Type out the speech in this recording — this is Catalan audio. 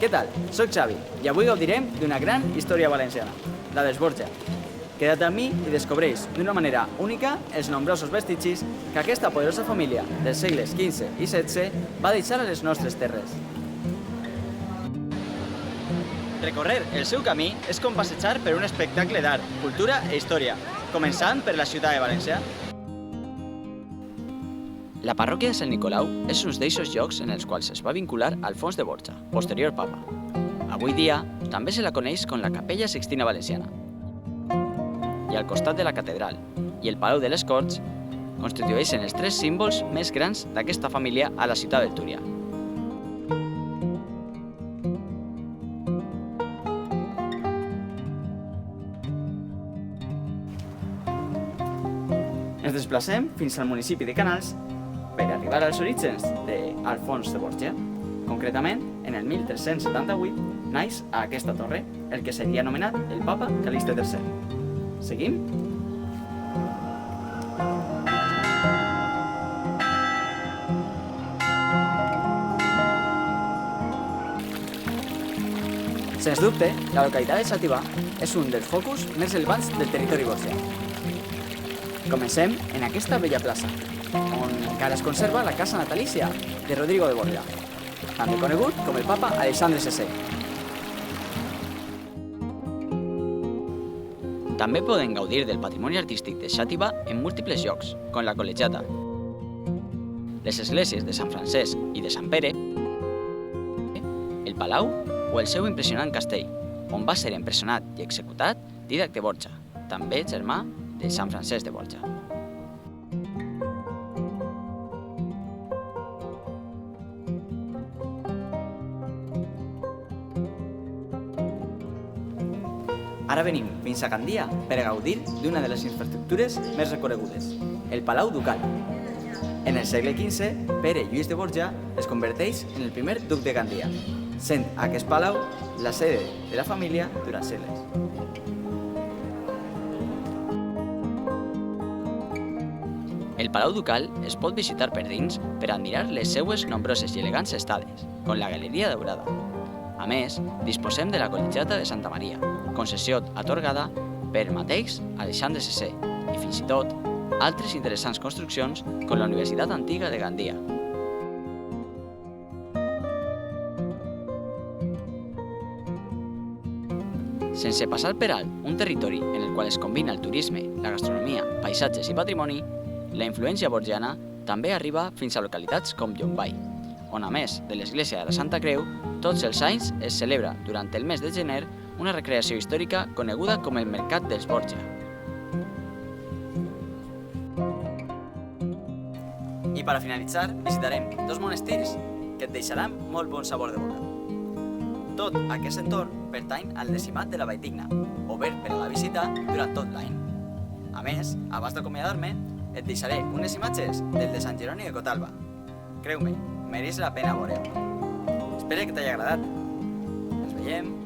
Què tal? Soc Xavi i avui gaudirem d'una gran història valenciana, la dels Borja. Queda't amb mi i descobreix d'una manera única els nombrosos vestigis que aquesta poderosa família dels segles XV i XVI va deixar a les nostres terres. Recórrer el seu camí és com passejar per un espectacle d'art, cultura i història, començant per la ciutat de València. La parròquia de Sant Nicolau és un d'eixos llocs en els quals es va vincular Alfons de Borja, posterior papa. Avui dia també se la coneix com la Capella Sixtina Valenciana. I al costat de la catedral i el Palau de les Corts constitueixen els tres símbols més grans d'aquesta família a la ciutat del Túria. Ens desplacem fins al municipi de Canals per arribar als orígens d'Alfons de Borja. Concretament, en el 1378 naix a aquesta torre el que seria anomenat el papa Calixte III. Seguim? Sens dubte, la localitat de Xàtiva és un dels focus més elevats del territori borgià. Comencem en aquesta bella plaça, on encara es conserva la casa natalícia de Rodrigo de Borja, també conegut com el papa Alexandre VI. També poden gaudir del patrimoni artístic de Xàtiva en múltiples llocs, com la Col·legiata, les esglésies de Sant Francesc i de Sant Pere, el Palau o el seu impressionant castell, on va ser empresonat i executat Dídac de Borja, també germà de Sant Francesc de Borja. Ara venim fins a Gandia per gaudir d'una de les infraestructures més reconegudes, el Palau Ducal. En el segle XV, Pere Lluís de Borja es converteix en el primer duc de Gandia, sent aquest palau la sede de la família durant segles. El Palau Ducal es pot visitar per dins per admirar les seues nombroses i elegants estades, com la Galeria Daurada. A més, disposem de la Col·legiata de Santa Maria, concessió atorgada per mateix Alexandre VI i fins i tot altres interessants construccions com la Universitat Antiga de Gandia. Sense passar per alt un territori en el qual es combina el turisme, la gastronomia, paisatges i patrimoni, la influència borgiana també arriba fins a localitats com Llombai, on a més de l'església de la Santa Creu, tots els anys es celebra durant el mes de gener una recreació històrica coneguda com el Mercat dels Borja. I per a finalitzar, visitarem dos monestirs que et deixaran molt bon sabor de boca. Tot aquest entorn pertany al decimat de la Valldigna, obert per a la visita durant tot l'any. A més, abans d'acomiadar-me, et deixaré unes imatges del de Sant Jeroni de Cotalba. Creu-me, mereix la pena veure-ho. Espero que t'hagi agradat. Ens veiem!